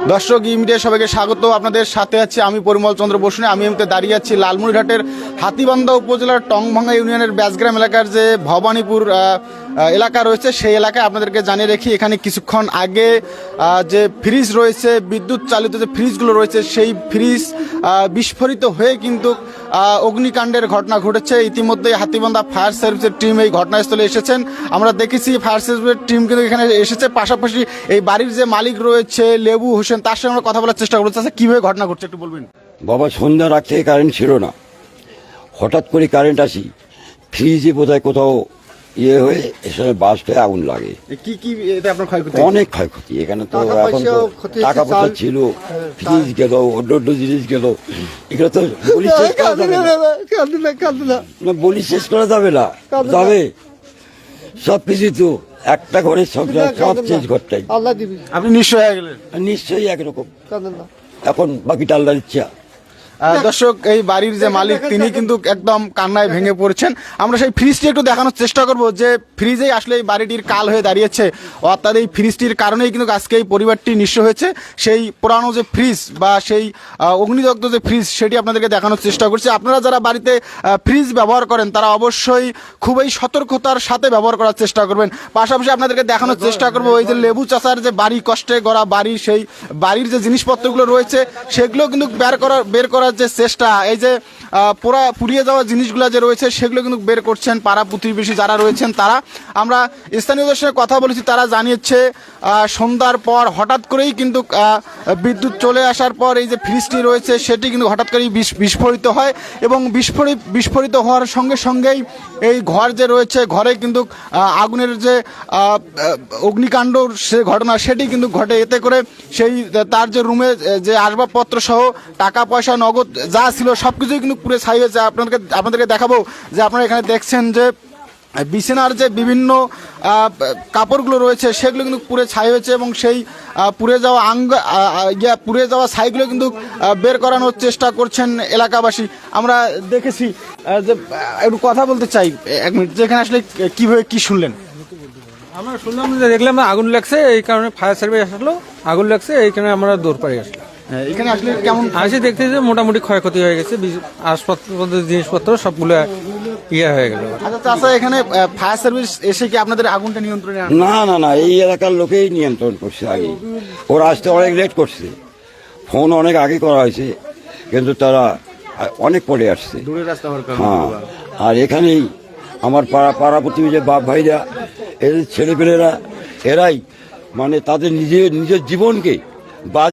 দর্শক মিডিয়া সবাইকে স্বাগত। আপনাদের সাথে আছি আমি পরিমল চন্দ্র বসুনে। আমি এমনিতে দাঁড়িয়ে আছি লালমনিরহাটের হাতীবান্ধা উপজেলার টংভাঙ্গা ইউনিয়নের ব্যাসগ্রাম এলাকার যে ভবানীপুর এলাকা রয়েছে সেই এলাকায় আপনাদেরকে জানিয়ে রেখি এখানে কিছুক্ষণ আগে যে ফ্রিজ রয়েছে, বিদ্যুৎ চালিত যে ফ্রিজগুলো রয়েছে সেই ফ্রিজ বিস্ফোরিত হয়ে কিন্তু অগ্নিকাণ্ডের ঘটনা ঘটেছে। ইতিমধ্যেই হাতীবান্ধা ফায়ার সার্ভিসের টিম এই ঘটনাস্থলে এসেছেন। আমরা দেখেছি ফায়ার সার্ভিসের টিম কিন্তু এখানে এসেছে। পাশাপাশি এই বাড়ির যে মালিক রয়েছে লেবু হোসেন, তার সঙ্গে আমরা কথা বলার চেষ্টা করছি। আচ্ছা, কীভাবে ঘটনা ঘটছে একটু বলবেন? বাবা, সন্ধ্যা রাত থেকে কারেন্ট ছিল না, হঠাৎ করে কারেন্ট আসি, ফ্রিজে বোধহয় কোথাও ইয়ে হয়ে এসে বাস্ট হয়ে আগুন লাগে। কি কি এতে আপনার ক্ষয়ক্ষতি? অনেক ক্ষয়ক্ষতি। এখানে তো এখন তো টাকা পয়সা ছিল, ফ্রিজ গেল, অন্য অন্য জিনিস গেল, এগুলো তো বলি শেষ করা যাবে না, বলি শেষ করা যাবে না, যাবে সব কিছু তো একটা ঘরের সংসার, সব শেষ ঘরটাই। আপনি নিশ্চয় হয়ে গেলেন? নিশ্চয়ই একরকম, এখন বাকিটা আল্লাহর ইচ্ছা। দর্শক, এই বাড়ির যে মালিক তিনি কিন্তু একদম কান্নায় ভেঙে পড়েছেন। আমরা সেই ফ্রিজটি একটু দেখানোর চেষ্টা করব যে ফ্রিজেই আসলে এই বাড়িটির কাল হয়ে দাঁড়িয়েছে। অর্থাৎ এই ফ্রিজটির কারণেই কিন্তু আজকে এই পরিবারটি নিঃস্ব হয়েছে। সেই পুরানো যে ফ্রিজ বা সেই অগ্নিদগ্ধ যে ফ্রিজ সেটি আপনাদেরকে দেখানোর চেষ্টা করছি। আপনারা যারা বাড়িতে ফ্রিজ ব্যবহার করেন তারা অবশ্যই খুবই সতর্কতার সাথে ব্যবহার করার চেষ্টা করবেন। পাশাপাশি আপনাদেরকে দেখানোর চেষ্টা করব ওই যে লেবু চাষার যে বাড়ি, কষ্টে গড়া বাড়ি, সেই বাড়ির যে জিনিসপত্রগুলো রয়েছে সেগুলো কিন্তু বের করার যে চেষ্টা, এই যে পুড়িয়ে যাওয়া জিনিসগুলো যে রয়েছে সেগুলো কিন্তু বের করছেন পাড়া প্রতিবেশী যারা রয়েছেন তারা। আমরা স্থানীয়দের সঙ্গে কথা বলেছি, তারা জানিয়েছে সন্ধ্যার পর হঠাৎ করেই কিন্তু বিদ্যুৎ চলে আসার পর এই যে ফ্রিজটি রয়েছে সেটি কিন্তু হঠাৎ করেই বিস্ফোরিত হয় এবং বিস্ফোরিত হওয়ার সঙ্গে সঙ্গেই এই ঘর যে রয়েছে ঘরে কিন্তু আগুনের যে অগ্নিকাণ্ড সে ঘটনা সেটি কিন্তু ঘটে। এতে করে সেই তার যে রুমে যে আসবাবপত্র সহ টাকা পয়সা নগদ যা ছিল সব কিছুই কিন্তু পুরো ছাই হয়েছে। আপনাদেরকে দেখাবো যে আপনারা এখানে দেখছেন যে বিছানার যে বিভিন্ন কাপড়গুলো রয়েছে সেগুলো কিন্তু পুরো ছাই হয়েছে এবং সেই পুড়ে যাওয়া ছাইগুলো কিন্তু বের করানোর চেষ্টা করছেন এলাকাবাসী। আমরা দেখেছি যে একটু কথা বলতে চাই এক মিনিট, যেখানে আসলে কীভাবে কী শুনলেন? আমরা শুনলাম যে দেখলাম আগুন লাগছে, এই কারণে ফায়ার সার্ভিস আসলো, আগুন লাগছে এই কারণে আমরা দৌড় পাড়ি আসলাম। এখানে আসলে কেমন আসি দেখতে যে মোটামুটি ক্ষয়ক্ষতি হয়ে গেছে, আসবাবপত্র জিনিসপত্র সবগুলো ইয়ে হয়ে গেল। আচ্ছা, এখানে ফায়ার সার্ভিস এসে কি আপনাদের আগুনটা নিয়ন্ত্রণে আনে? না, এই এলাকার লোকেই নিয়ন্ত্রণ করছে আগে। ওরা আসতে অনেক লেট করছে, ফোন অনেক আগে করা হয়েছে, কিন্তু তারা অনেক পরে আসছে। হ্যাঁ, আর এখানেই আমার পাড়া প্রতিবেশী বাপ ভাইরা, এদের ছেলেপেলেরা, এরাই মানে তাদের নিজের জীবনকে